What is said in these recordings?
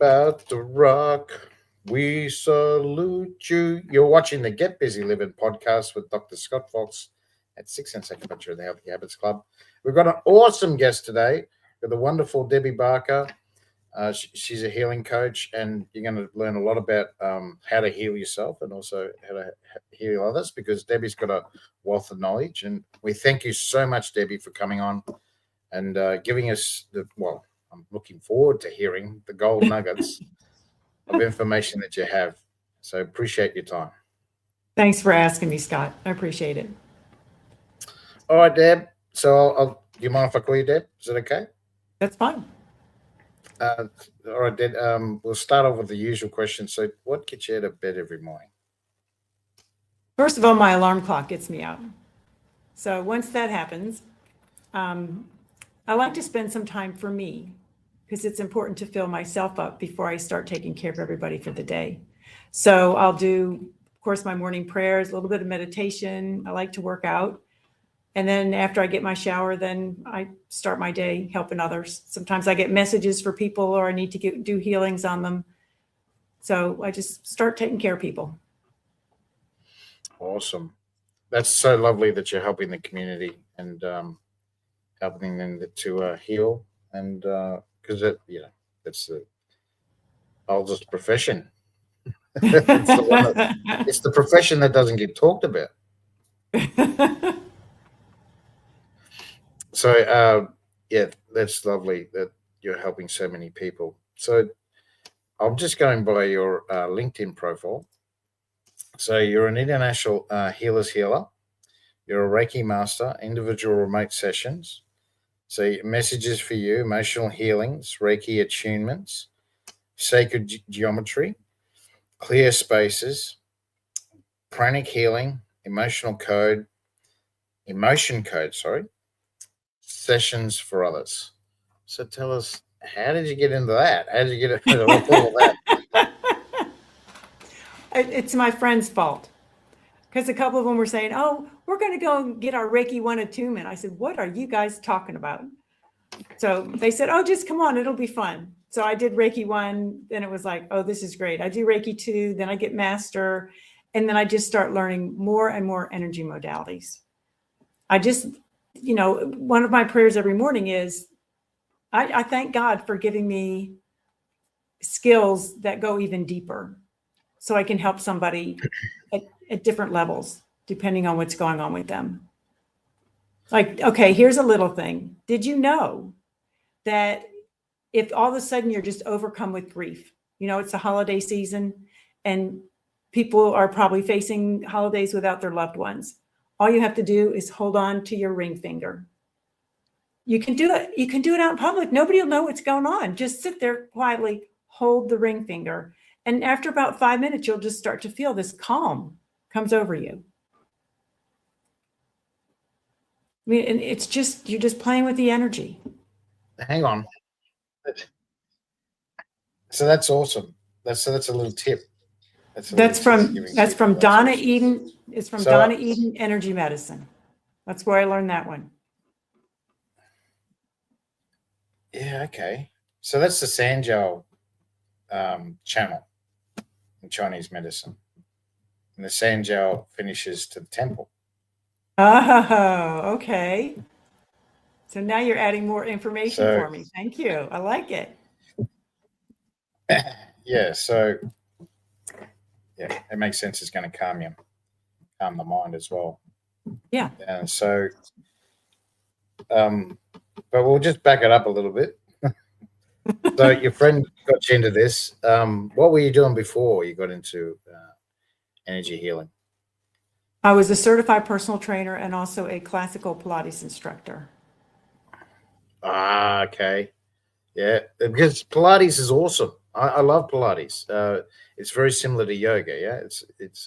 about to rock. We salute you. You're watching the Get Busy Living podcast with Dr. Scott Fox at 6 and Acupuncture of the Healthy Habits Club. We've got an awesome guest today with the wonderful Debbie Barker. She's a healing coach, and you're going to learn a lot about how to heal yourself and also how to heal others, because Debbie's got a wealth of knowledge. And we thank you so much, Debbie, for coming on and giving us I'm looking forward to hearing the gold nuggets of information that you have. So appreciate your time. Thanks for asking me, Scott. I appreciate it. All right, Deb. So do you mind if I call you Deb? Is it okay? That's fine. All right, Deb. We'll start off with the usual question. So what gets you out of bed every morning? First of all, my alarm clock gets me out. So once that happens, I like to spend some time for me, because it's important to fill myself up before I start taking care of everybody for the day. So I'll do, of course, my morning prayers, a little bit of meditation. I like to work out. And then after I get my shower, then I start my day helping others. Sometimes I get messages for people, or I need to do healings on them. So I just start taking care of people. Awesome. That's so lovely that you're helping the community and helping them to heal. And because it's the oldest profession. It's the profession that doesn't get talked about. So that's lovely that you're helping so many people. So I'm just going by your LinkedIn profile. So you're an international healer's healer. You're a Reiki master, individual remote sessions. So messages for you: emotional healings, Reiki attunements, sacred geometry, clear spaces, pranic healing, emotion code, sessions for others. So tell us, how did you get into that? How did you get into all of that? It's my friend's fault, because a couple of them were saying, "Oh, we're going to go get our Reiki 1 attunement." I said, "What are you guys talking about?" So they said, "Oh, just come on, it'll be fun." So I did Reiki 1, then it was like, "Oh, this is great." I do Reiki 2, then I get master, and then I just start learning more and more energy modalities. I just, one of my prayers every morning is, I thank God for giving me skills that go even deeper, so I can help somebody at different levels, depending on what's going on with them. Like, okay, here's a little thing. Did you know that if all of a sudden you're just overcome with grief, it's the holiday season and people are probably facing holidays without their loved ones, all you have to do is hold on to your ring finger. You can do it. You can do it out in public. Nobody will know what's going on. Just sit there quietly, hold the ring finger. And after about 5 minutes, you'll just start to feel this calm comes over you. I mean, and it's just, you're just playing with the energy. Hang on. So that's awesome. That's a little tip. That's from Donna Eden. It's from Donna Eden Energy Medicine. That's where I learned that one. Yeah, okay. So that's the Sanjiao channel in Chinese medicine. And the Sanjiao finishes to the temple. Oh, okay. So now you're adding more information for me. Thank you. I like it. Yeah, so it makes sense. It's going to calm the mind as well. Yeah. So, but we'll just back it up a little bit. So your friend got you into this. What were you doing before you got into energy healing? I was a certified personal trainer and also a classical Pilates instructor. Ah, okay. Yeah, because Pilates is awesome. I love Pilates. It's very similar to yoga. Yeah, it's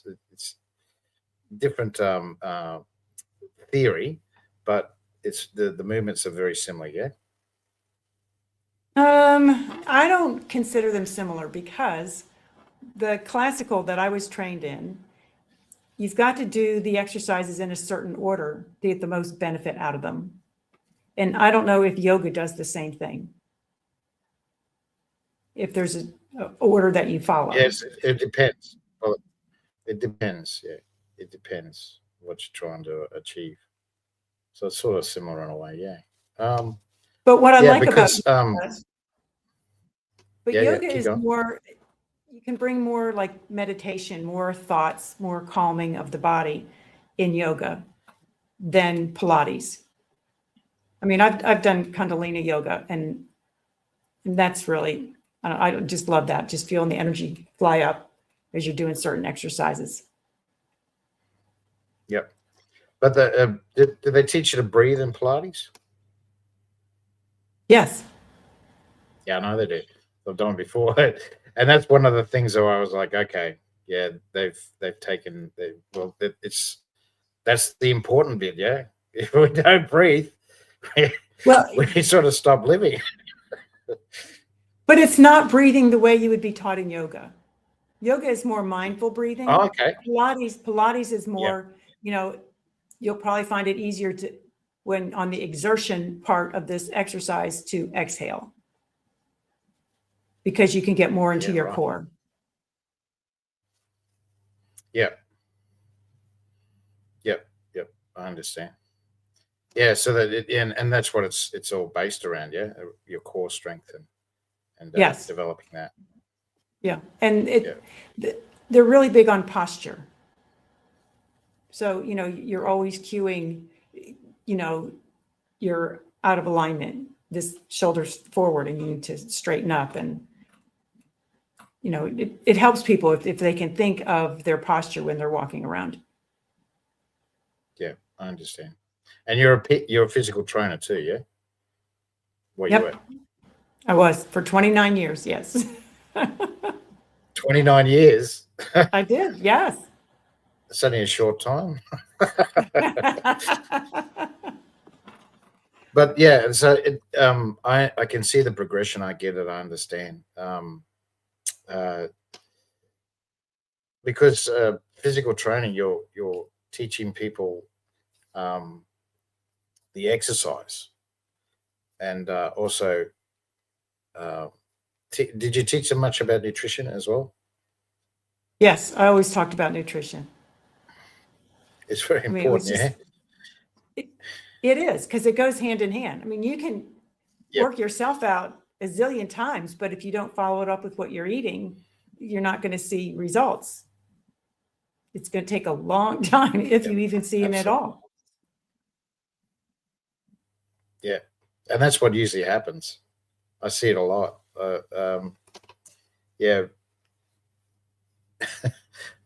different theory, but it's the movements are very similar. Yeah. I don't consider them similar, because the classical that I was trained in, you've got to do the exercises in a certain order to get the most benefit out of them. And I don't know if yoga does the same thing. If there's order that you follow. Yes, it depends. Well, it depends. Yeah, it depends what you're trying to achieve. So it's sort of similar in a way. Yeah. Um, But what I yeah, like about because yoga, but yeah, yoga keep is going. more, you can bring more like meditation, more thoughts, more calming of the body in yoga than Pilates. I mean, I've done Kundalini yoga, and that's really, I just love that. Just feeling the energy fly up as you're doing certain exercises. Yep. But did they teach you to breathe in Pilates? Yes. Yeah, I know they do. They've done it before, and that's one of the things where I was like, okay, yeah, they've taken. Well, it's that's the important bit. Yeah, if we don't breathe, Well, we sort of stop living. but it's not breathing the way you would be taught in yoga. Yoga is more mindful breathing. Oh, okay. Pilates is Yeah. more, you'll probably find it easier to, when on the exertion part of this exercise, to exhale, because you can get more into Yeah. your Right. core. Yep. Yep. Yep. I understand. Yeah. So that and that's what it's all based around. Yeah, your core strength and Yes. developing that. Yeah. And Yeah. they're really big on posture. So, you're always cueing, you're out of alignment, this shoulders forward, and you need to straighten up. And, it helps people if they can think of their posture when they're walking around. Yeah, I understand. And you're a physical trainer too, yeah? What you Yep. at? I was for 29 years. Yes. 29 years. I did. Yes. That's only a short time. But yeah, so I can see the progression. I get it. I understand. Uh, because physical training, you're teaching people um, the exercise, and also, uh, did you teach them much about nutrition as well? Yes. I always talked about nutrition. It's very I mean, it was important, just, yeah. it is, because it goes hand in hand. I mean, you can Yep. work yourself out a zillion times, but if you don't follow it up with what you're eating, you're not going to see results. It's going to take a long time if Yep. you even see them at Absolutely. all. Yeah, and that's what usually happens. I see it a lot. Yeah,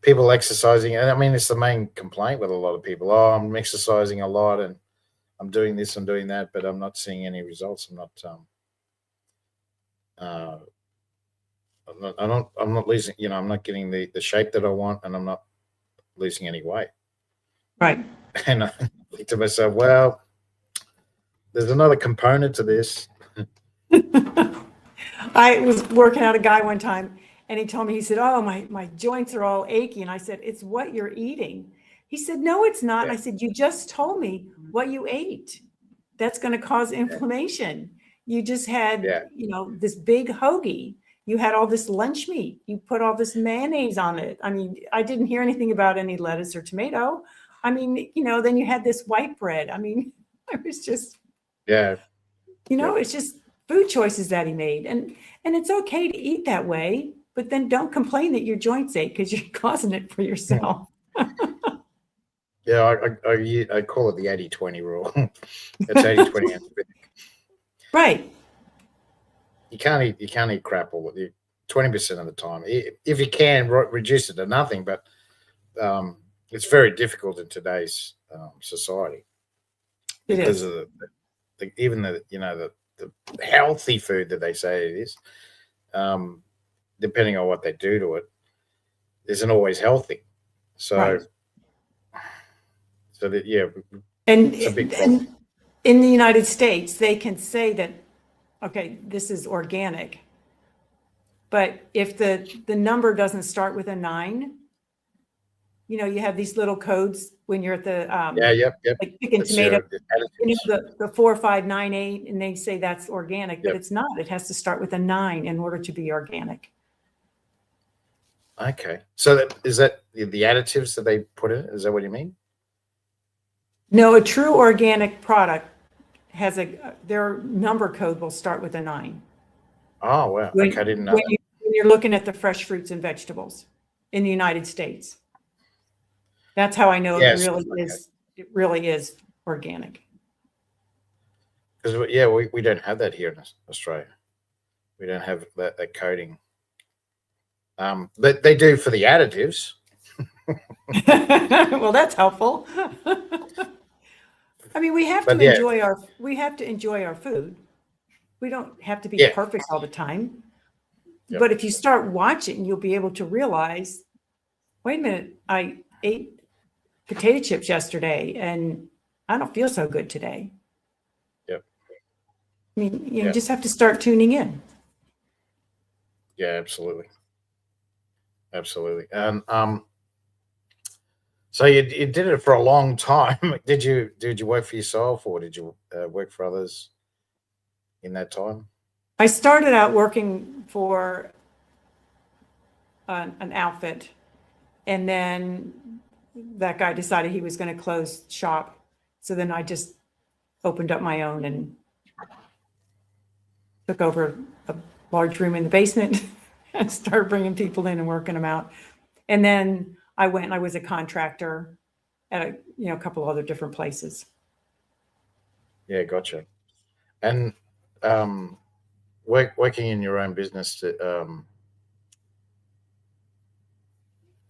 people exercising, and I mean, it's the main complaint with a lot of people. Oh, I'm exercising a lot, and I'm doing this, I'm doing that, but I'm not seeing any results. Uh, I'm not losing. I'm not getting the shape that I want, and I'm not losing any weight. Right. And I think to myself, well, there's another component to this. I was working out a guy one time, and he told me, he said, oh, my joints are all achy. And I said, it's what you're eating. He said, no, it's not. And Yeah, I said, you just told me what you ate. That's going to cause inflammation. You just had, yeah, this big hoagie. You had all this lunch meat. You put all this mayonnaise on it. I mean, I didn't hear anything about any lettuce or tomato. I mean, then you had this white bread. I mean, it was just, yeah, yeah. it's just food choices that he made. And it's okay to eat that way, but then don't complain that your joints ache, because you're causing it for yourself. Yeah, I call it the 80-20 rule. It's 80-20. Right. You can't eat crap all the 20% of the time. If you can reduce it to nothing, but it's very difficult in today's society It because is. of even the healthy food that they say it is. Depending on what they do to it, isn't always healthy. So, Right. so that yeah, And, it's a big problem. and in the United States, they can say that, okay, this is organic. But if the number doesn't start with a 9, you have these little codes when you're at the Yeah, yep. like picking It's tomato, additives. the 4, 5, 9, 8, and they say that's organic, but Yep. it's not. It has to start with a 9 in order to be organic. Okay. So is that the additives that they put in it? Is that what you mean? No, a true organic product has their number code will start with a 9. Oh, wow. When, Okay, I didn't know when, that. you, when you're looking at the fresh fruits and vegetables in the United States. That's how I know Yes. it really is organic. Because, yeah, we don't have that here in Australia. We don't have that coding. But they do for the additives. Well, that's helpful. I mean, we have But to yeah, enjoy our food. We don't have to be yeah, perfect all the time. yep, But if you start watching, you'll be able to realize, wait a minute, I ate potato chips yesterday and I don't feel so good today. yep, I mean, you yeah, just have to start tuning in. yeah, absolutely. Absolutely. And so you did it for a long time. Did you work for yourself or did you work for others in that time? I started out working for an outfit, and then that guy decided he was going to close shop. So then I just opened up my own and took over a large room in the basement and started bringing people in and working them out. And then I went and I was a contractor at a couple other different places. Yeah, gotcha. And working in your own business,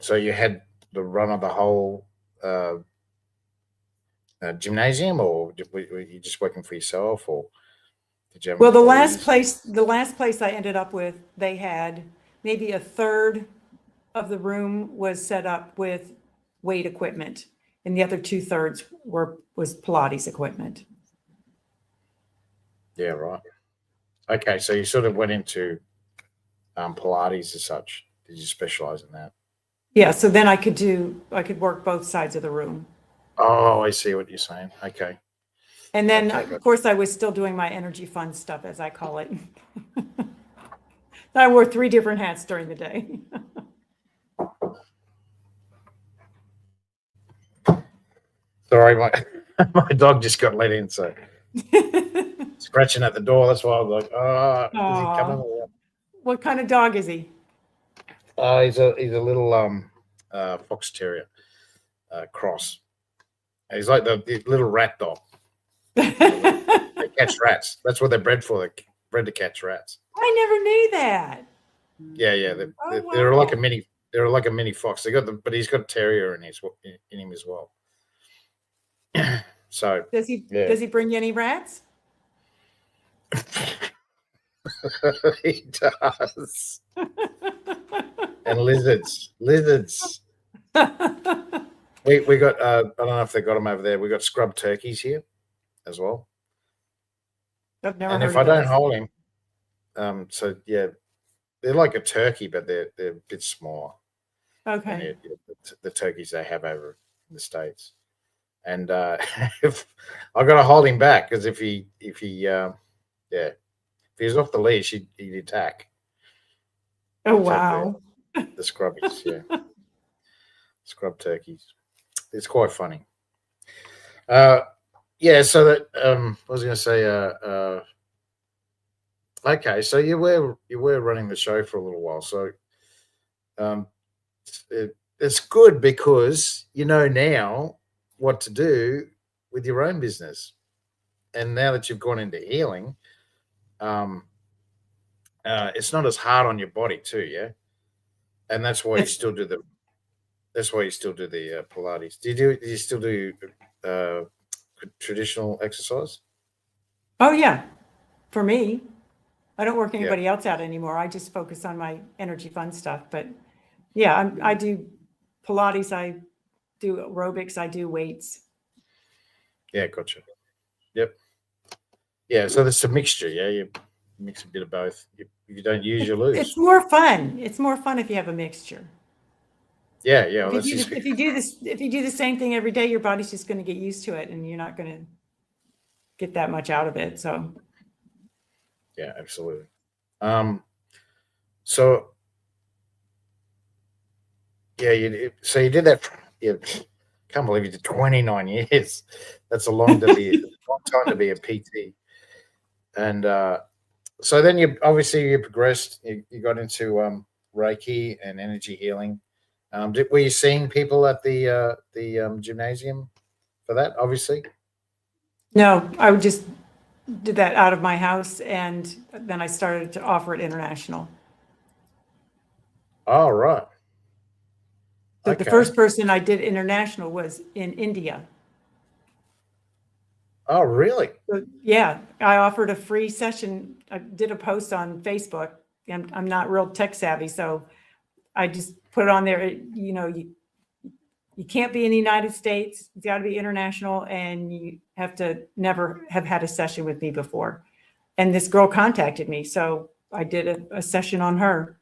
so you had the run of the whole uh, gymnasium, or were you just working for yourself, or did you have Well, employees? the last place I ended up with, they had maybe a third of the room was set up with weight equipment, and the other 2/3 was Pilates equipment. Yeah, right. Okay, so you sort of went into Pilates as such. Did you specialize in that? Yeah, so then I could work both sides of the room. Oh, I see what you're saying. Okay. And then, Okay, of good. course, I was still doing my energy fund stuff, as I call it. I wore 3 different hats during the day. Sorry, my my dog just got let in, so scratching at the door. That's why I was like, is he coming? Aw, what kind of dog is he? He's a little fox terrier cross. He's like the little rat dog. They catch rats. That's what they're bred for. They're bred to catch rats. I never knew that. Yeah, yeah. Oh, They're like wow. a mini. They're like a mini fox. But he's got a terrier in him as well. So yeah, Does he bring you any rats? he does. And lizards. We got. I don't know if they got them over there. We got scrub turkeys here as well. I've never And heard if of I don't those. hold him, so yeah, they're like a turkey, but they're a bit smaller than Okay. the turkeys they have over in the States. And if I got to hold him back because if he's off the leash, he'd attack. Oh, He'd attack wow. the scrubbies, yeah, scrub turkeys. It's quite funny. Uh, yeah. So that I was going to say. Okay, so you were running the show for a little while, so um, it's good because you know now what to do with your own business, and now that you've gone into healing, um, it's not as hard on your body too, yeah, and that's why you It's, still do the Pilates. Do you still do uh, traditional exercise? oh, yeah. For me, I don't work Yeah, anybody else out anymore. I just focus on my energy fund stuff. But yeah, I do Pilates, I do aerobics, I do weights. yeah, gotcha. Yep, yeah. So there's a mixture, yeah. You mix a bit of both. If you don't use, you It's lose. more fun. It's more fun if you have a mixture. Yeah, yeah. If Well, you that's do just this, if you do the same thing every day, your body's just going to get used to it, and you're not going to get that much out of it. So yeah, absolutely. Um, so Yeah, so you did that. Yeah, can't believe you did 29 years. That's a long time to be a PT. And so then you progressed. You got into Reiki and energy healing. Were you seeing people at the gymnasium for that? Obviously. No, I would just did that out of my house, and then I started to offer it international. Oh, right. So the Okay. first person I did international was in India. Oh, really? So, yeah, I offered a free session. I did a post on Facebook. I'm not real tech savvy, so I just put it on there. You can't be in the United States. It's got to be international, and you have to never have had a session with me before. And this girl contacted me, so I did a session on her.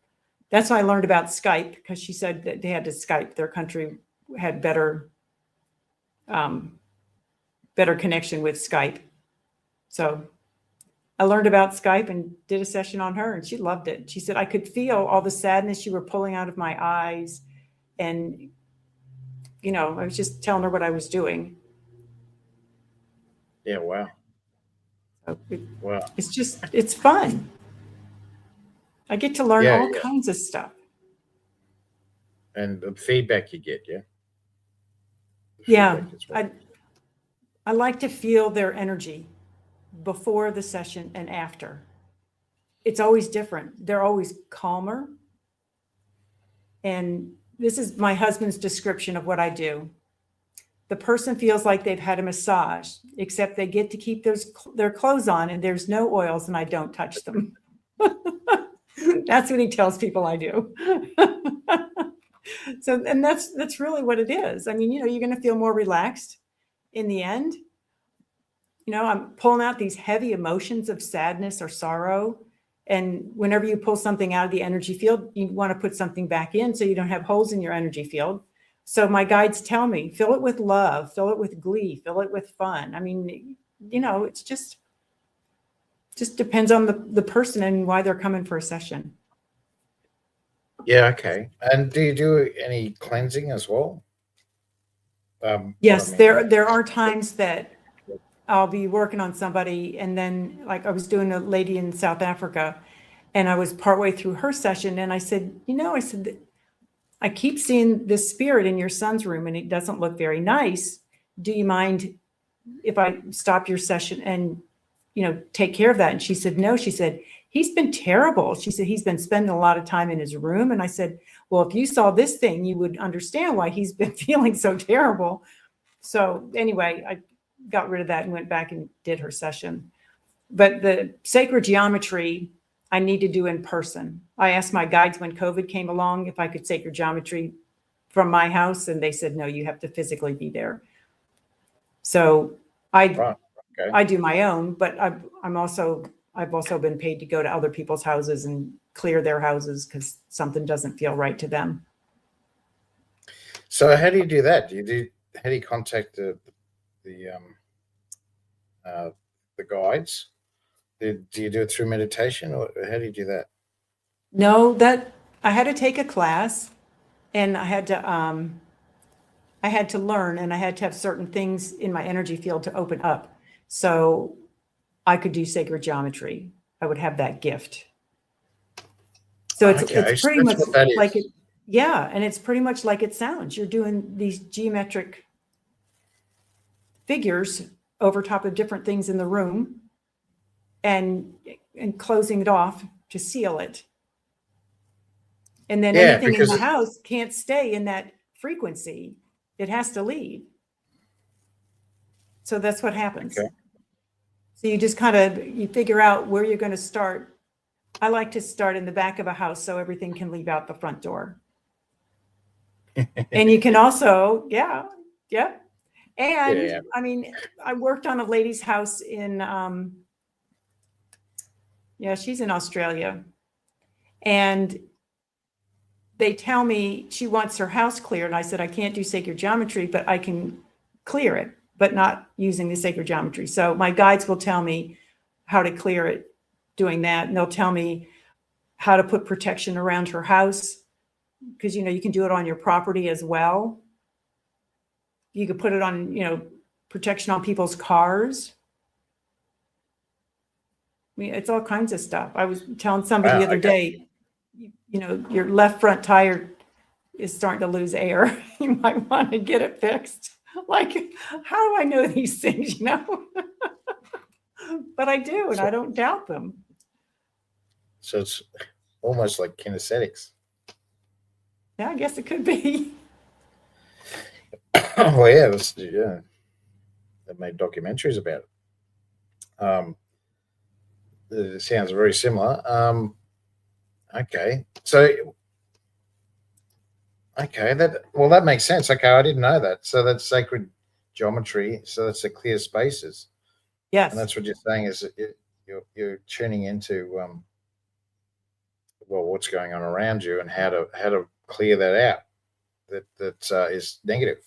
That's why I learned about Skype, because she said that they had to Skype. Their country had better connection with Skype. So I learned about Skype and did a session on her, and she loved it. She said, I could feel all the sadness you were pulling out of my eyes. And, I was just telling her what I was doing. Yeah. Wow. So Wow. it's fun. I get to learn Yeah. all Yeah. kinds of stuff. And the feedback you get, yeah. Yeah. Well. I like to feel their energy before the session and after. It's always different. They're always calmer. And this is my husband's description of what I do. The person feels like they've had a massage, except they get to keep their clothes on and there's no oils and I don't touch them. That's what he tells people I do. So, and that's really what it is. I mean, you're going to feel more relaxed in the end. I'm pulling out these heavy emotions of sadness or sorrow. And whenever you pull something out of the energy field, you want to put something back in so you don't have holes in your energy field. So my guides tell me, fill it with love, fill it with glee, fill it with fun. I mean, it's just depends on the person and why they're coming for a session. Yeah. Okay. And do you do any cleansing as well? Yes, there are times that I'll be working on somebody, and then like I was doing a lady in South Africa, and I was partway through her session, and I said, I keep seeing this spirit in your son's room, and it doesn't look very nice. Do you mind if I stop your session and take care of that? And she said, no. She said, he's been terrible. She said, he's been spending a lot of time in his room. And I said, well, if you saw this thing, you would understand why he's been feeling so terrible. So anyway, I got rid of that and went back and did her session. But the sacred geometry, I need to do in person. I asked my guides when COVID came along if I could sacred geometry from my house, and they said, no, you have to physically be there. So I do my own, but I've also been paid to go to other people's houses and clear their houses because something doesn't feel right to them. So how do you do that? How do you contact the guides? Do you do it through meditation, or how do you do that? No, that I had to take a class, and I had to learn, and I had to have certain things in my energy field to open up, so I could do sacred geometry. I would have that gift. So it's pretty much like it. Yeah, and it's pretty much like it sounds. You're doing these geometric figures over top of different things in the room, and closing it off to seal it. And then anything in the house can't stay in that frequency. It has to leave. So that's what happens. Okay. So you just you figure out where you're going to start. I like to start in the back of a house so everything can leave out the front door. And you can also, yeah. And I mean, I worked on a lady's house in, she's in Australia. And they tell me she wants her house cleared. And I said, I can't do sacred geometry, but I can clear it, but not using the sacred geometry. So my guides will tell me how to clear it doing that. And they'll tell me how to put protection around her house. because, you can do it on your property as well. You could put it on, protection on people's cars. I mean, it's all kinds of stuff. I was telling somebody Wow, the other okay. day, your left front tire is starting to lose air. You might want to get it fixed. Like, how do I know these things, But I do, and I don't doubt them. So it's almost like kinesthetics. Yeah, I guess it could be. Well, yeah, they made documentaries about it. It sounds very similar. Okay, so that makes sense. Okay, I didn't know that. So that's sacred geometry. So that's the clear spaces, Yes. and that's what you're saying is that you're tuning into what's going on around you and how to clear that out. That is negative.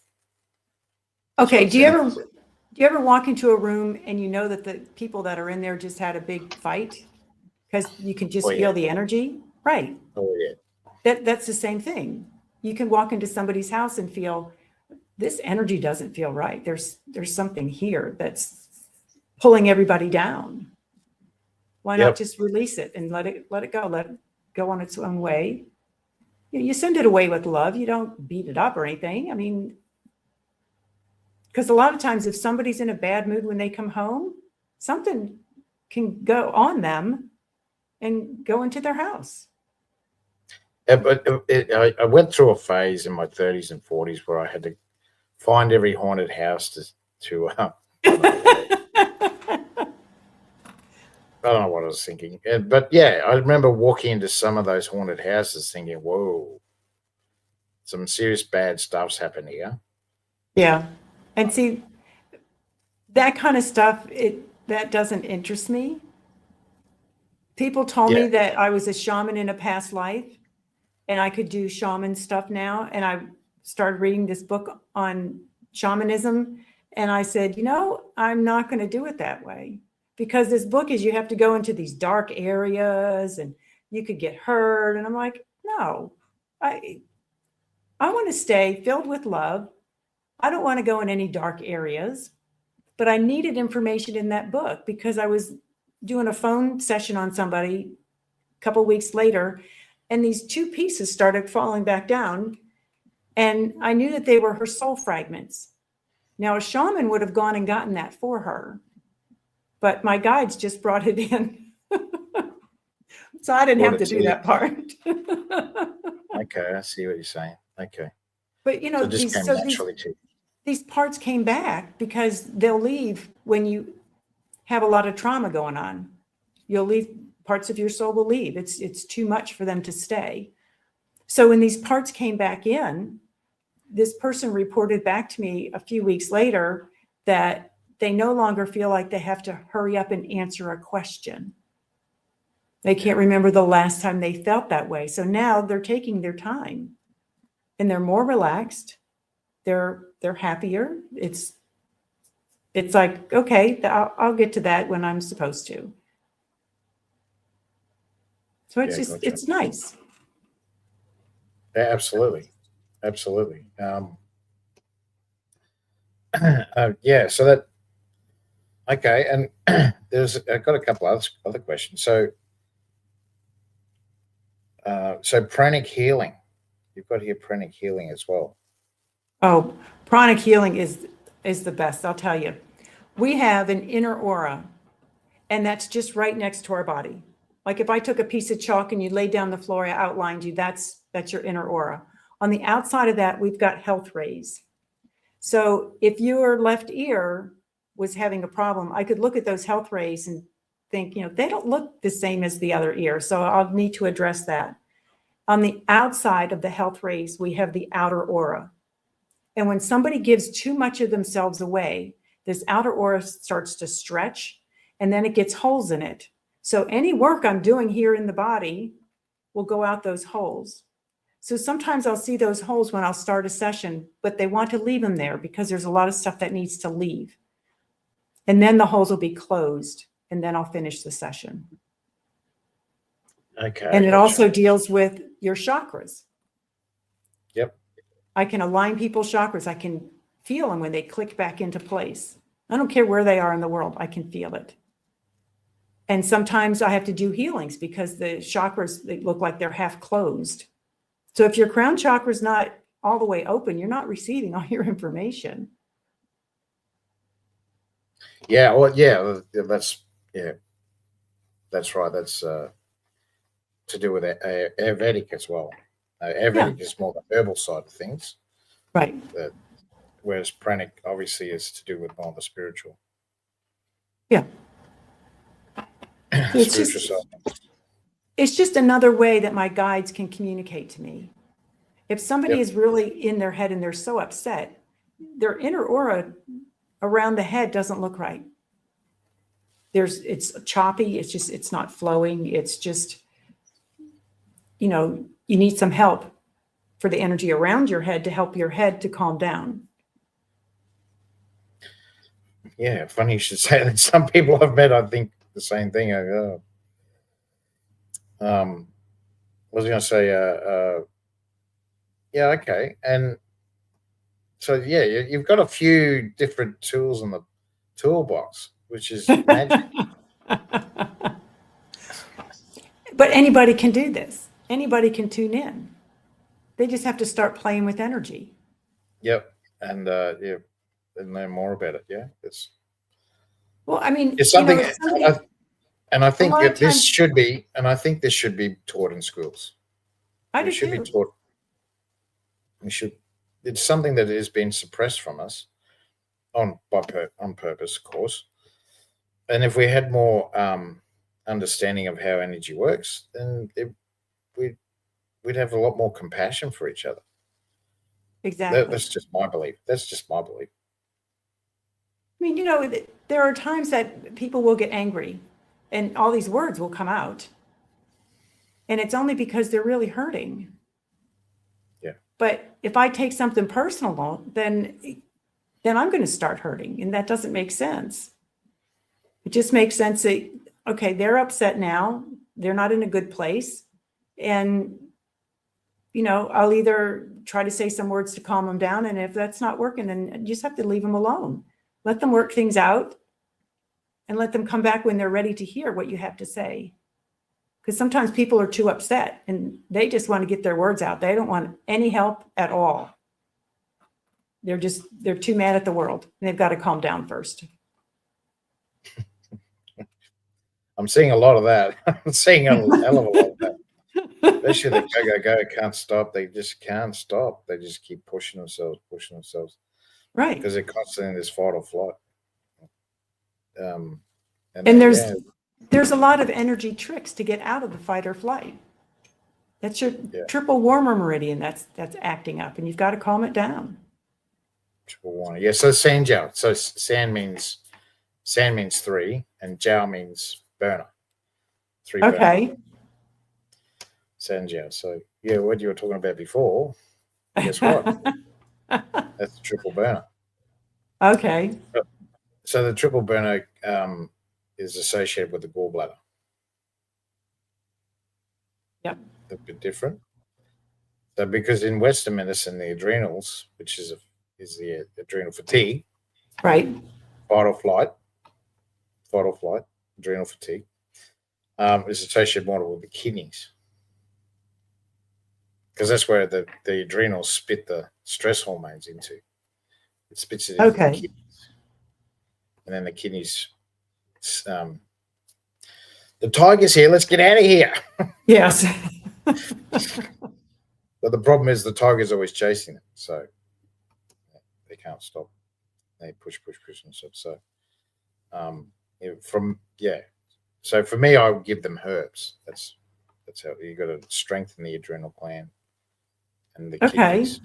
Okay. Do you ever walk into a room and you know that the people that are in there just had a big fight because you can just feel the energy? Right. Oh yeah. That's the same thing. You can walk into somebody's house and feel this energy doesn't feel right. There's something here that's pulling everybody down. Why not just release it and let it go? Let it go on its own way. You send it away with love. You don't beat it up or anything. I mean, because a lot of times if somebody's in a bad mood when they come home, something can go on them and go into their house. Yeah, but I went through a phase in my 30s and 40s where I had to find every haunted house to I don't know what I was thinking. But yeah, I remember walking into some of those haunted houses thinking, whoa, some serious bad stuff's happened here. Yeah. And see, that kind of stuff, that doesn't interest me. People told me that I was a shaman in a past life and I could do shaman stuff now. And I started reading this book on shamanism. And I said, I'm not going to do it that way. Because this book is you have to go into these dark areas and you could get hurt. And I'm like, no, I want to stay filled with love. I don't want to go in any dark areas, but I needed information in that book because I was doing a phone session on somebody a couple of weeks later, and these two pieces started falling back down. And I knew that they were her soul fragments. Now, a shaman would have gone and gotten that for her. But my guides just brought it in. So I didn't have to do that part. Okay, I see what you're saying. Okay. But, so it just came naturally to you. These parts came back because they'll leave when you have a lot of trauma going on. You'll leave, parts of your soul will leave. It's too much for them to stay. So when these parts came back in, this person reported back to me a few weeks later that they no longer feel like they have to hurry up and answer a question. They can't remember the last time they felt that way. So now they're taking their time and they're more relaxed. They're happier. It's like, okay, I'll get to that when I'm supposed to. So it's just, it's nice. Yeah, absolutely. Absolutely. Yeah, so that, okay, and I've got a couple other questions. So pranic healing, you've got here pranic healing as well. Oh, pranic healing is the best. I'll tell you. We have an inner aura, and that's just right next to our body. Like if I took a piece of chalk and you laid down the floor, I outlined you. That's your inner aura. On the outside of that, we've got health rays. So if your left ear was having a problem, I could look at those health rays and think, they don't look the same as the other ear. So I'll need to address that. On the outside of the health rays, we have the outer aura. And when somebody gives too much of themselves away, this outer aura starts to stretch and then it gets holes in it. So any work I'm doing here in the body will go out those holes. So sometimes I'll see those holes when I'll start a session, but they want to leave them there because there's a lot of stuff that needs to leave. And then the holes will be closed and then I'll finish the session. Okay. And it also deals with your chakras. Yep. I can align people's chakras. I can feel them when they click back into place. I don't care where they are in the world. I can feel it. And sometimes I have to do healings because the chakras, they look like they're half closed. So if your crown chakra is not all the way open, you're not receiving all your information. Yeah. Well, yeah. That's right. That's to do with Ayurvedic as well. Ayurvedic is more the herbal side of things, Right. whereas pranic obviously is to do with more the spiritual. Yeah. Spiritual side. It's just another way that my guides can communicate to me. If somebody Yep. is really in their head and they're so upset, their inner aura around the head doesn't look right. It's choppy. It's not flowing. It's just, you need some help for the energy around your head to help your head to calm down. Yeah, funny you should say that. Some people I've met, I think the same thing. I go, what was I going to say? Yeah, okay. And so, yeah, you've got a few different tools in the toolbox, which is magic. But anybody can do this. Anybody can tune in. They just have to start playing with energy. Yep. And and learn more about it. Yeah. It's Something, something, and I think a lot of this times, should be, and I think this should be taught in schools. I We do should be too. taught. We should. It's something that has been suppressed from us on purpose, of course. And if we had more understanding of how energy works, then we'd have a lot more compassion for each other. Exactly. That's just my belief. That's just my belief. There are times that people will get angry and all these words will come out. And it's only because they're really hurting. Yeah. But if I take something personal, then I'm going to start hurting. And that doesn't make sense. It just makes sense that, okay, they're upset now. They're not in a good place. And, I'll either try to say some words to calm them down. And if that's not working, then you just have to leave them alone. Let them work things out and let them come back when they're ready to hear what you have to say. Because sometimes people are too upset and they just want to get their words out. They don't want any help at all. They're too mad at the world and they've got to calm down first. I'm seeing a lot of that. I'm seeing a hell of a lot of that. Especially the go can't stop. They just can't stop. They just keep pushing themselves. Right. Because they're constantly in this fight or flight. And there's a lot of energy tricks to get out of the fight or flight. That's your triple warmer meridian that's acting up, and you've got to calm it down. Triple warmer. Yeah, so Sanjiao. So sand means 3, and Jiao means burner. 3 burner. Okay. Sanjiao. So yeah, what you were talking about before, guess what? That's the triple burner. Okay. So the triple burner is associated with the gallbladder. Yep. A bit different. So because in Western medicine, the adrenals, which is the adrenal fatigue, right, fight or flight, adrenal fatigue, is associated more with the kidneys. Because that's where the adrenals spit the stress hormones into. It spits it into the kidneys. And then the kidneys, the tiger's here, let's get out of here. Yes. But the problem is the tiger's always chasing them. So they can't stop. They push and stuff. So So for me, I would give them herbs. That's how you got to strengthen the adrenal gland and the kidneys.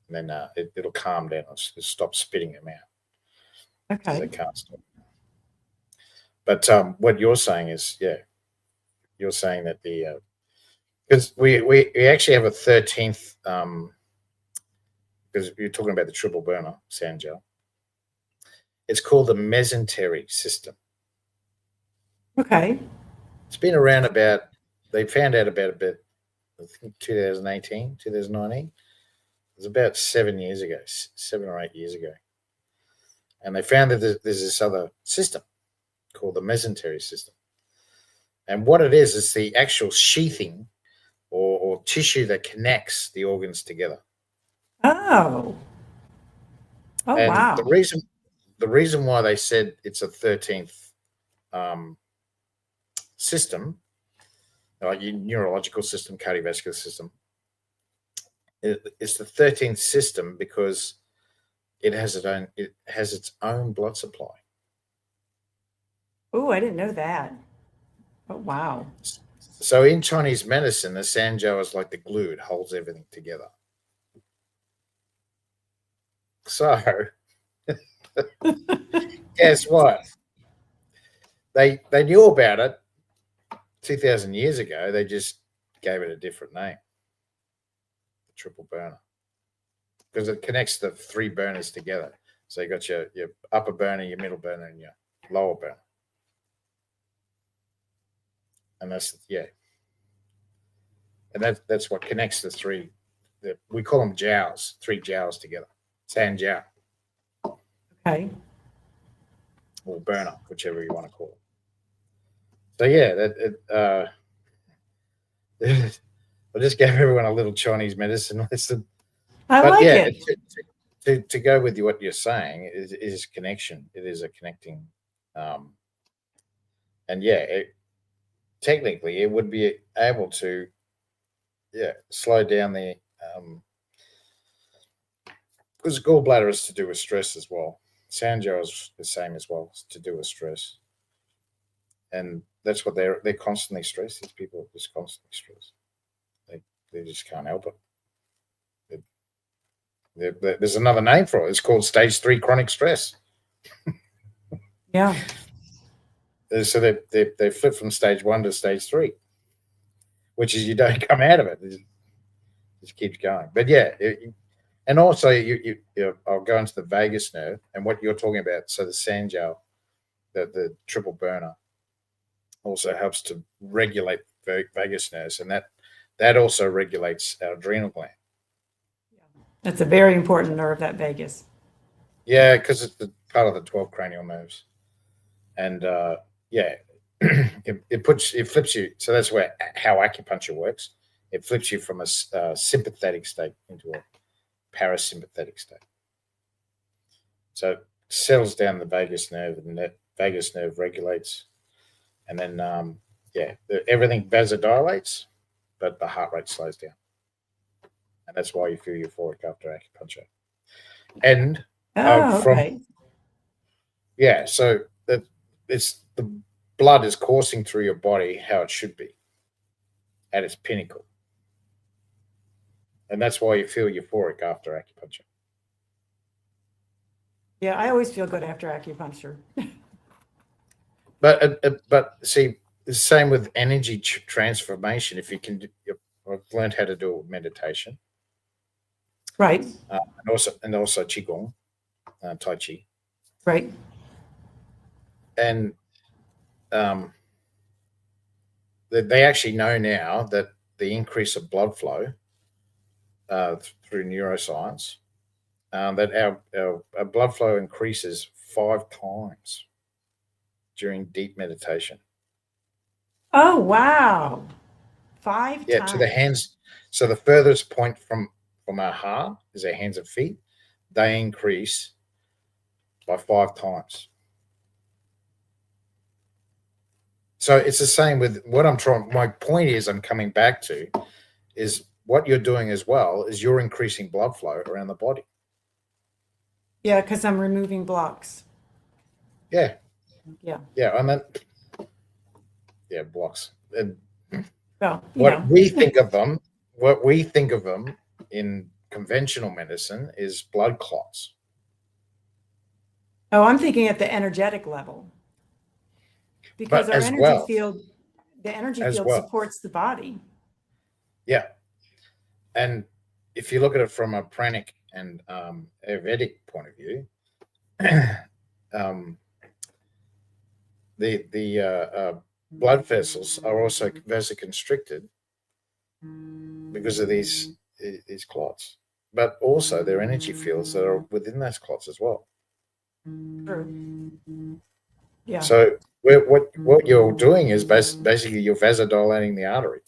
And then it'll calm down. It'll stop spitting them out. Okay. They can't stop. But what you're saying is, you're saying that because we actually have a 13th, because you're talking about the triple burner, Sanjiao. It's called the mesentery system. Okay. It's been around they found out about I think 2018, 2019. It was about 7 years ago, 7 or 8 years ago. And they found that there's this other system called the mesentery system. And what it is the actual sheathing or tissue that connects the organs together. Oh. Oh, And wow. the reason why they said it's a 13th um, system, like your neurological system, cardiovascular system, it's the 13th system because it has its own blood supply. Oh, I didn't know that. Oh, wow. So in Chinese medicine, the sanjiao is like the glue; it holds everything together. So guess what? They knew about it 2,000 years ago. They just gave it a different name, the triple burner, because it connects the three burners together. So you got your upper burner, your middle burner, and your lower burner. And that's what connects the three. We call them jiaos, three jiaos together. San jiao Okay. or burner, whichever you want to call it. So yeah, I just gave everyone a little Chinese medicine lesson. I But like yeah, it. to go with what you're saying is connection. It is a connecting, um, and yeah, technically it would be able to slow down the because gallbladder is to do with stress as well. Sanjiao is the same as well, it's to do with stress, and that's what they're constantly stressed. These people are just constantly stressed. They just can't help it. There's another name for it. It's called stage 3 chronic stress. Yeah. So they flip from stage 1 to stage 3, which is you don't come out of it. It just keeps going. But yeah, and also I'll go into the vagus nerve and what you're talking about. So the sanjiao, the triple burner, also helps to regulate vagus nerves, and that also regulates our adrenal gland. That's a very important nerve, that vagus. Yeah, because it's part of the 12 cranial nerves, and it flips you. So that's how acupuncture works. It flips you from a sympathetic state into a parasympathetic state. So it settles down the vagus nerve, and that vagus nerve regulates, and then everything vasodilates, but the heart rate slows down, and that's why you feel euphoric after acupuncture. And Okay. So that it's the blood is coursing through your body how it should be at its pinnacle, and that's why you feel euphoric after acupuncture. Yeah, I always feel good after acupuncture. But see, the same with energy transformation. If you can, I've learned how to do it with meditation, Right. and also qigong, tai chi, Right. and they actually know now that the increase of blood flow through neuroscience, that our blood flow increases 5 times during deep meditation. Oh, wow. 5 Yeah, times. to the hands. So the furthest point from our heart is our hands and feet. They increase by 5 times. So it's the same with what I'm trying. My point is, I'm coming back to, is what you're doing as well is you're increasing blood flow around the body. Yeah, because I'm removing blocks. Yeah. Yeah. Yeah, I mean, yeah, blocks. And Well, what we think of them in conventional medicine is blood clots. Oh, I'm thinking at the energetic level. Because But our as energy well, field, the energy as field well. supports the body. Yeah. And if you look at it from a pranic and Ayurvedic point of view, the blood vessels are also vasoconstricted because of these clots, but also their energy fields that are within those clots as well. True. Yeah. So what you're doing is basically you're vasodilating the artery.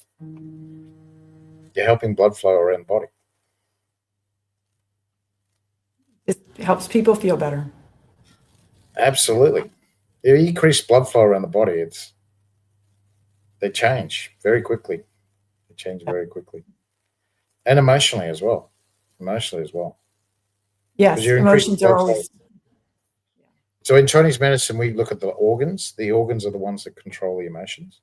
You're helping blood flow around the body. It helps people feel better. Absolutely. You increase blood flow around the body, they change very quickly. They change very quickly. And emotionally as well. Emotionally as well. Yes, Because you're increasing emotions are blood flow. always. So in Chinese medicine, we look at the organs. The organs are the ones that control the emotions.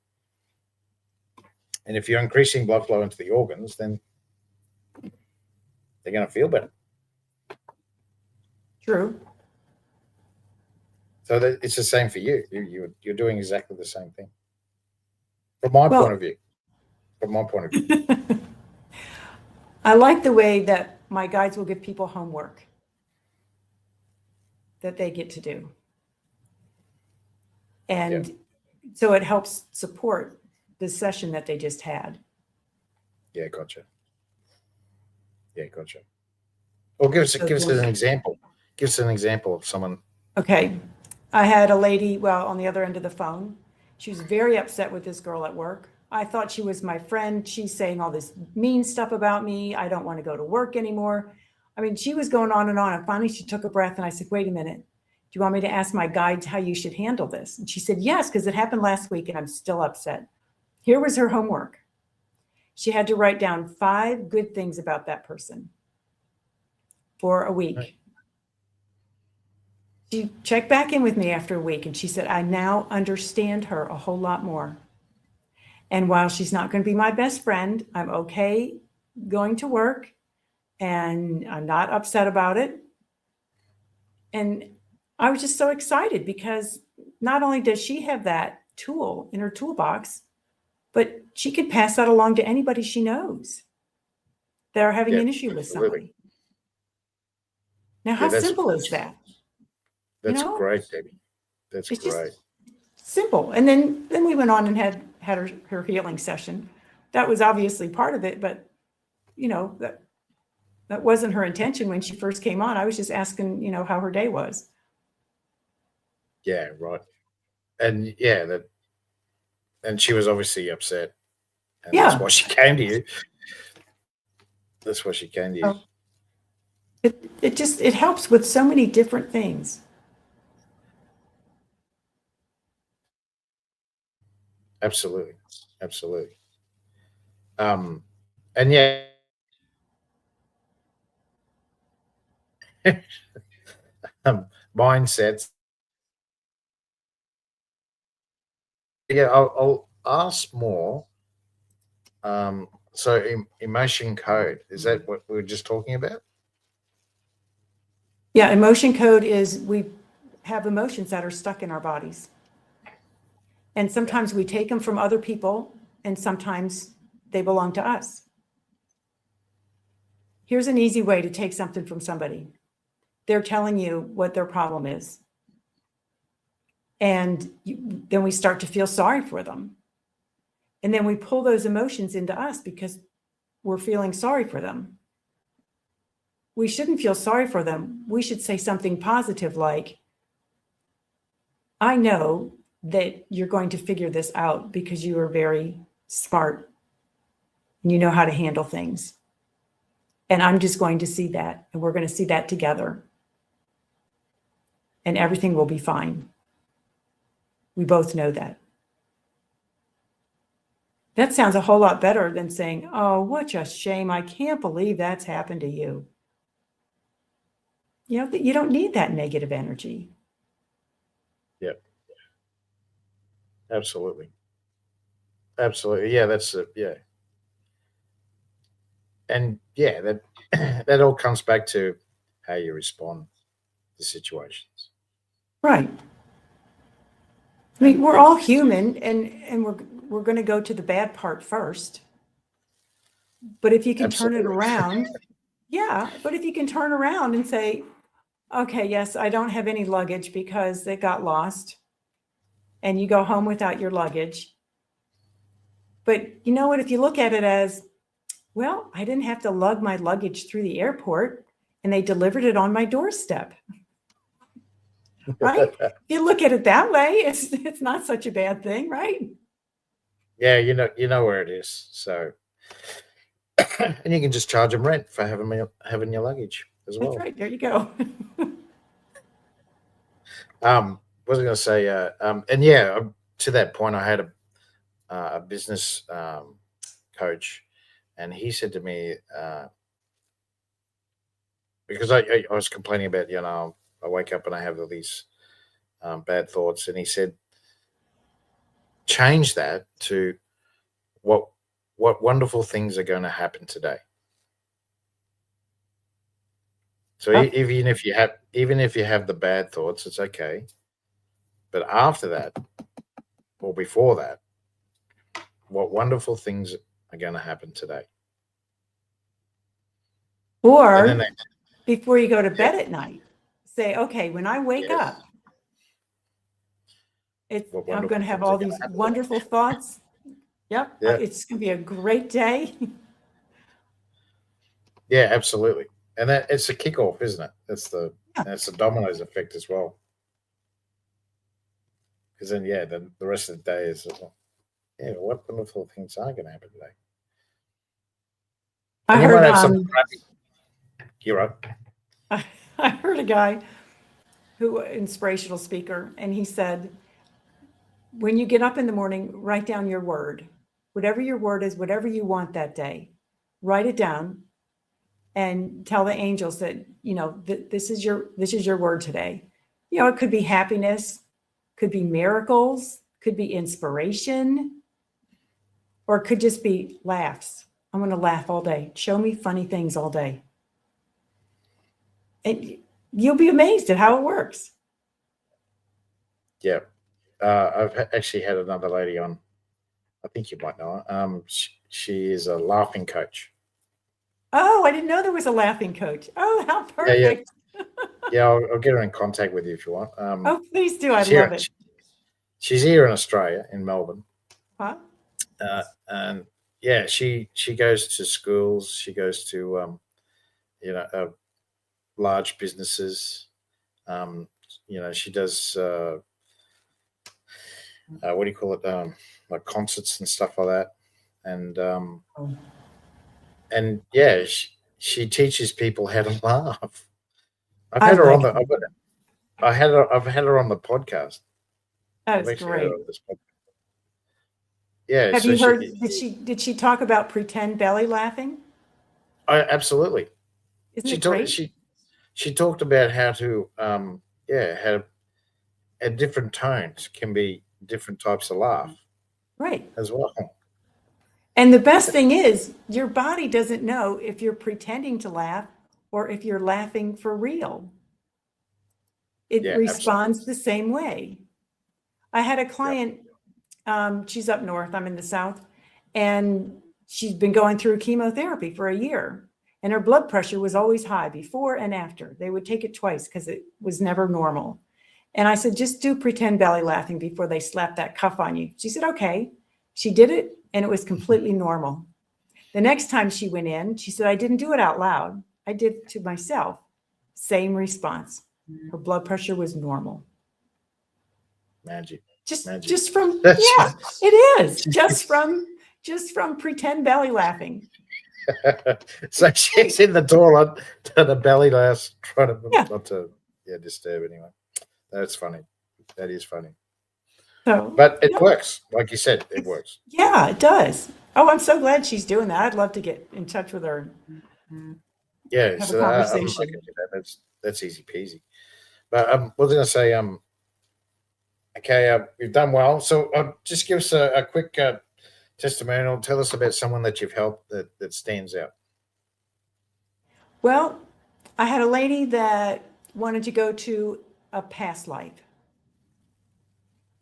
And if you're increasing blood flow into the organs, then they're going to feel better. True. So it's the same for you. You're doing exactly the same thing. From my point of view. From my point of view. I like the way that my guides will give people homework that they get to do. And so it helps support the session that they just had. Yeah, gotcha. Yeah, gotcha. Well, give us an example. Give us an example of someone. Okay. I had a lady, on the other end of the phone. She was very upset with this girl at work. I thought she was my friend. She's saying all this mean stuff about me. I don't want to go to work anymore. I mean, she was going on. And finally she took a breath and I said, wait a minute. Do you want me to ask my guides how you should handle this? And she said, yes, because it happened last week and I'm still upset. Here was her homework. She had to write down 5 good things about that person for a week. Right. She checked back in with me after a week and she said, I now understand her a whole lot more. And while she's not going to be my best friend, I'm okay going to work and I'm not upset about it. And I was just so excited because not only does she have that tool in her toolbox, but she could pass that along to anybody she knows that are having an issue with somebody. Now, how simple is that? That's great, Debbie. That's great. Simple. And then we went on and had her healing session. That was obviously part of it, but that wasn't her intention when she first came on. I was just asking, how her day was. Yeah, right. And and she was obviously upset. And that's why she came to you. That's why she came to you. It helps with so many different things. Absolutely. Absolutely. And yeah. Mindsets. Yeah, I'll ask more. So emotion code, is that what we were just talking about? Yeah, emotion code is we have emotions that are stuck in our bodies. And sometimes we take them from other people and sometimes they belong to us. Here's an easy way to take something from somebody. They're telling you what their problem is. And then we start to feel sorry for them. And then we pull those emotions into us because we're feeling sorry for them. We shouldn't feel sorry for them. We should say something positive like, I know that you're going to figure this out because you are very smart and you know how to handle things. And I'm just going to see that, and we're going to see that together. And everything will be fine. We both know that. That sounds a whole lot better than saying, oh, what a shame. I can't believe that's happened to you. You don't need that negative energy. Yep. Absolutely. Absolutely. Yeah, that's yeah. And yeah, that all comes back to how you respond to situations. Right. I mean, we're all human and we're going to go to the bad part first. But if you can turn it around, but if you can turn around and say, okay, yes, I don't have any luggage because it got lost. And you go home without your luggage. But you know what? If you look at it as, Well, I didn't have to lug my luggage through the airport, and they delivered it on my doorstep. Right? If you look at it that way, it's not such a bad thing, right? Yeah, you know where it is. So, and you can just charge them rent for having your luggage as That's well. right. There you go. What was I going to say? And yeah, to that point, I had a business coach, and he said to me, because I was complaining about, I wake up and I have all these bad thoughts, and he said, change that to what what wonderful things are going to happen today. So Oh, even if you have the bad thoughts, it's okay. But after that, or before that, what wonderful things are going to happen today? And then or they, before you go to yeah, bed at night, say, okay, when I wake yes, up, what I'm going wonderful to have things are all going these to happen today? wonderful thoughts. Yep. Yeah, It's going to be a great day. yeah, absolutely. And that it's a kickoff, isn't it? Yeah. That's the dominoes effect as well. Because then, yeah, then the rest of the day is, yeah, what wonderful things are going to happen today? I And you might heard, have some crappy. You're right. I heard a guy who, inspirational speaker, and he said, when you get up in the morning, write down your word. Whatever your word is, whatever you want that day, write it down and tell the angels that, this is your word today. It could be happiness, could be miracles, could be inspiration, or it could just be laughs. I'm going to laugh all day. Show me funny things all day. And you'll be amazed at how it works. Yeah. Actually had another lady on. I think you might know her. She is a laughing coach. Oh, I didn't know there was a laughing coach. Oh, how Yeah, yeah, perfect. yeah. I'll get her in contact with you if you want. Oh, please do. I She's love here. it. She's here in Australia, in Melbourne, Huh? and yeah, she goes to schools. She goes to large businesses. Um, she does what do you call it? Like concerts and stuff like that. And Oh, yeah, she teaches people how to laugh. I've I had her on like the. it. I've had her on the podcast. I've That's actually had her great. on this podcast. Yeah, Have so you heard, did she talk about pretend belly laughing? absolutely. Isn't She it talked. great? She talked about how to how at different tones can be different types of laugh Right. as well. And the best thing is your body doesn't know if you're pretending to laugh or if you're laughing for real. It Yeah, absolutely. responds the same way. I had a Yep. client, she's up north, I'm in the south, and she's been going through chemotherapy for a year. And her blood pressure was always high before and after. They would take it twice because it was never normal. And I said, just do pretend belly laughing before they slap that cuff on you. She said, okay. She did it and it was completely normal. The next time she went in, she said, I didn't do it out loud. I did it to myself. Same response. Her blood pressure was normal. Magic. Just Magic. just from, That's yeah, it is. Just from pretend belly laughing. so she's in the toilet to the belly laugh, trying to Yeah. not to disturb anyone. That's funny. That is funny. So, But it works. Like you said, it works. yeah, it does. Oh, I'm so glad she's doing that. I'd love to get in touch with her and Yeah, have a so I can conversation. do that. That's easy peasy. But what was I going to say? Okay, you've done well. So just give us a quick testimonial. Tell us about someone that you've helped that stands out. Well, I had a lady that wanted to go to a past life.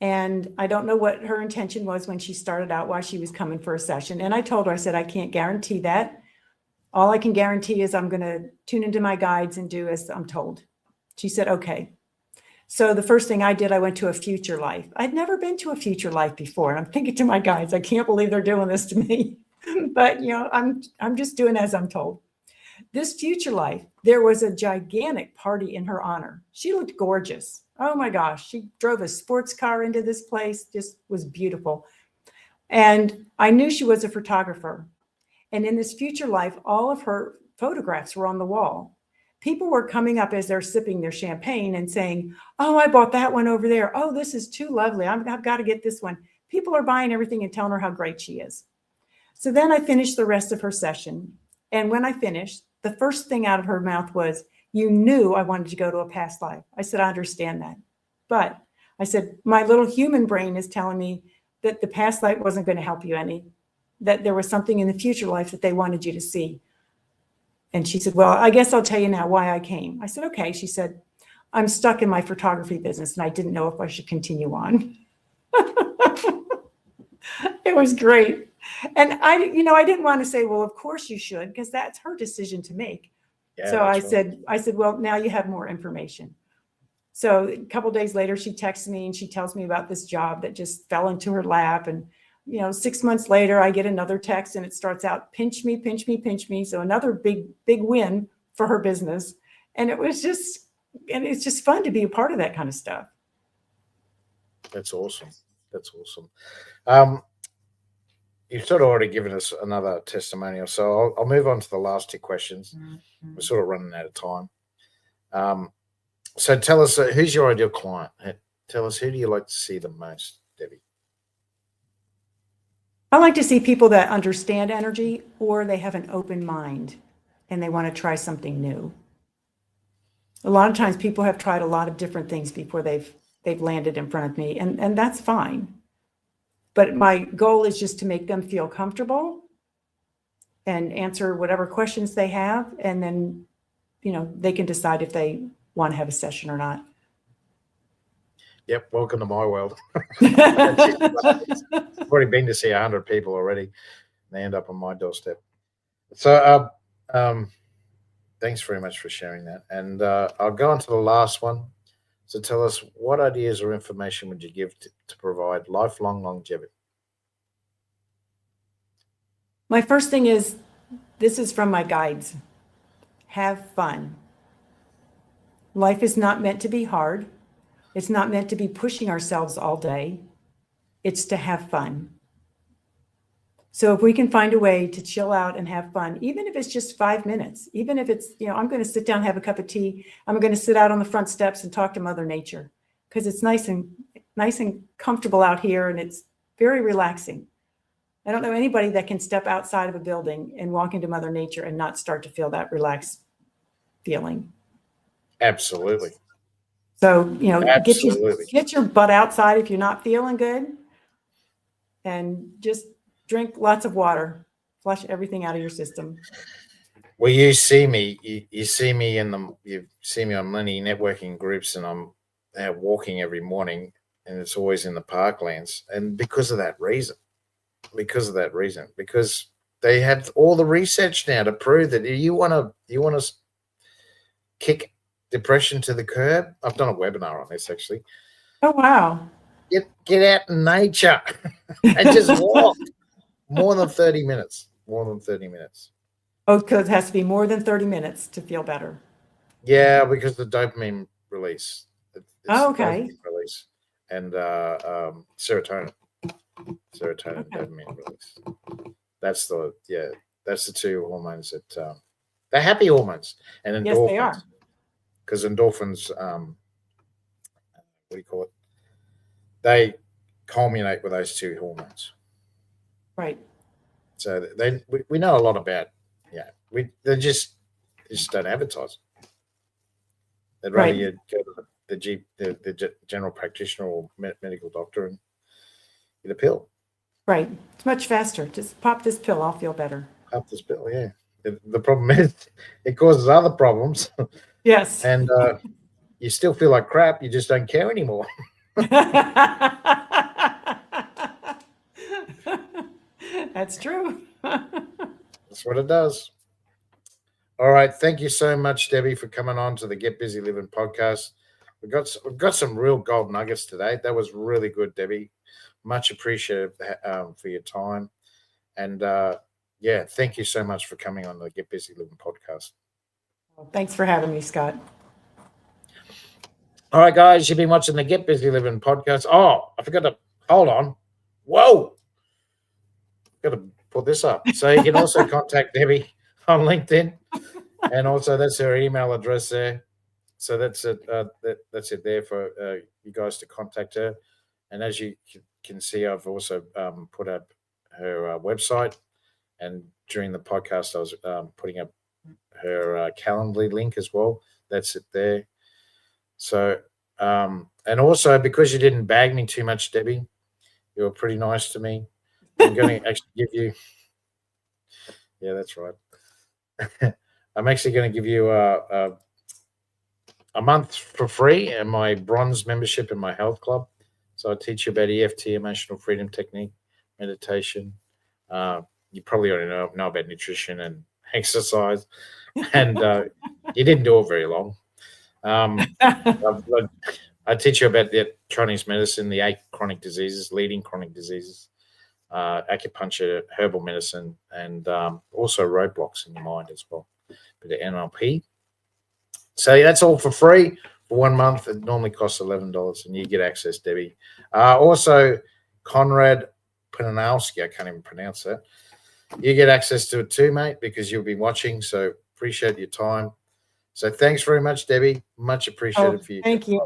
And I don't know what her intention was when she started out, why she was coming for a session. And I told her, I said, I can't guarantee that. All I can guarantee is I'm going to tune into my guides and do as I'm told. She said, okay. So the first thing I did, I went to a future life. I'd never been to a future life before. And I'm thinking to my guides, I can't believe they're doing this to me. But I'm just doing as I'm told. This future life, there was a gigantic party in her honor. She looked gorgeous. Oh my gosh, she drove a sports car into this place, just was beautiful. And I knew she was a photographer. And in this future life, all of her photographs were on the wall. People were coming up as they're sipping their champagne and saying, "Oh, I bought that one over there. Oh, this is too lovely. I've got to get this one." People are buying everything and telling her how great she is. So then I finished the rest of her session. And when I finished, the first thing out of her mouth was, "You knew I wanted to go to a past life." I said, "I understand that." But I said, "My little human brain is telling me that the past life wasn't going to help you any, that there was something in the future life that they wanted you to see." And she said, "Well, I guess I'll tell you now why I came." I said, "Okay." She said, "I'm stuck in my photography business and I didn't know if I should continue on." It was great. And I didn't want to say, "Well, of course you should," because that's her decision to make. Yeah, So that's right. I said, "Well, now you have more information." So a couple of days later, she texts me and she tells me about this job that just fell into her lap. And 6 months later, I get another text and it starts out, "Pinch me, pinch me, pinch me." So another big win for her business. And it's just fun to be a part of that kind of stuff. That's awesome. That's awesome. Um, you've sort of already given us another testimonial, so I'll move on to the last two questions. We're sort of running out of time. So tell us, who's your ideal client? Tell us, who do you like to see the most, Debbie? I like to see people that understand energy or they have an open mind and they want to try something new. A lot of times people have tried a lot of different things before they've landed in front of me, and that's fine. But my goal is just to make them feel comfortable and answer whatever questions they have, and then they can decide if they want to have a session or not. Yep, welcome to my world. I've already been to see 100 people already. They end up on my doorstep. So thanks very much for sharing that. And I'll go on to the last one. So tell us, what ideas or information would you give to provide lifelong longevity? My first thing is, this is from my guides. Have fun. Life is not meant to be hard. It's not meant to be pushing ourselves all day. It's to have fun. So if we can find a way to chill out and have fun, even if it's just 5 minutes, even if it's, I'm going to sit down, have a cup of tea. I'm going to sit out on the front steps and talk to Mother Nature because it's nice and comfortable out here and it's very relaxing. I don't know anybody that can step outside of a building and walk into Mother Nature and not start to feel that relaxed feeling. Absolutely. So, Absolutely. get your butt outside if you're not feeling good and just drink lots of water, flush everything out of your system. Well, you see me, you see me you see me on many networking groups, and I'm walking every morning, and it's always in the parklands, and because of that reason, because they have all the research now to prove that you want to kick depression to the curb. I've done a webinar on this actually. Oh wow! Get out in nature and just walk more than 30 minutes. More than 30 minutes. Oh, because it has to be more than 30 minutes to feel better. Yeah, because the dopamine release. Okay. Dopamine release and serotonin. Serotonin and dopamine release. That's the two hormones that they're happy hormones and endorphins. Yes, they are. Because endorphins, what do you call it? They culminate with those two hormones. Right. So we know a lot about. Yeah, they just don't advertise. They'd rather you go to the general practitioner or medical doctor and get a pill. Right. It's much faster. Just pop this pill. I'll feel better. Pop this pill, yeah. The problem is it causes other problems. Yes. And you still feel like crap. You just don't care anymore. That's true. That's what it does. All right. Thank you so much, Debbie, for coming on to the Get Busy Living podcast. We've got some real gold nuggets today. That was really good, Debbie. Much appreciated for your time. And yeah, thank you so much for coming on the Get Busy Living podcast. Thanks for having me, Scott. All right, guys, you've been watching the Get Busy Living podcast. Oh, I forgot to hold on. Whoa, got to put this up. So you can also contact Debbie on LinkedIn, and also that's her email address there. So that's it. That's it there for you guys to contact her. And as you can see, I've also put up her website. And during the podcast, I was putting up her Calendly link as well. That's it there. So, and also because you didn't bag me too much, Debbie, you were pretty nice to me. I'm going to actually give you. Yeah, that's right. I'm actually going to give you a month for free and my bronze membership in my health club. So I teach you about EFT, emotional freedom technique, meditation. You probably already know about nutrition and exercise, and you didn't do it very long. I teach you about the Chinese medicine, the 8 chronic diseases, leading chronic diseases, acupuncture, herbal medicine, and also roadblocks in the mind as well. Bit of NLP. So that's all for free for 1 month. It normally costs $11, and you get access, Debbie. Also, Conrad Pananowski, I can't even pronounce that. You get access to it too, mate, because you'll be watching. So appreciate your time. So thanks very much, Debbie. Much appreciated for you. Thank you.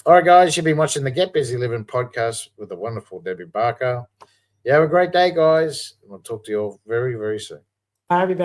All right, guys, you've been watching the Get Busy Living podcast with the wonderful Debbie Barker. You have a great day, guys. We'll talk to you all very, very soon. Bye, everybody.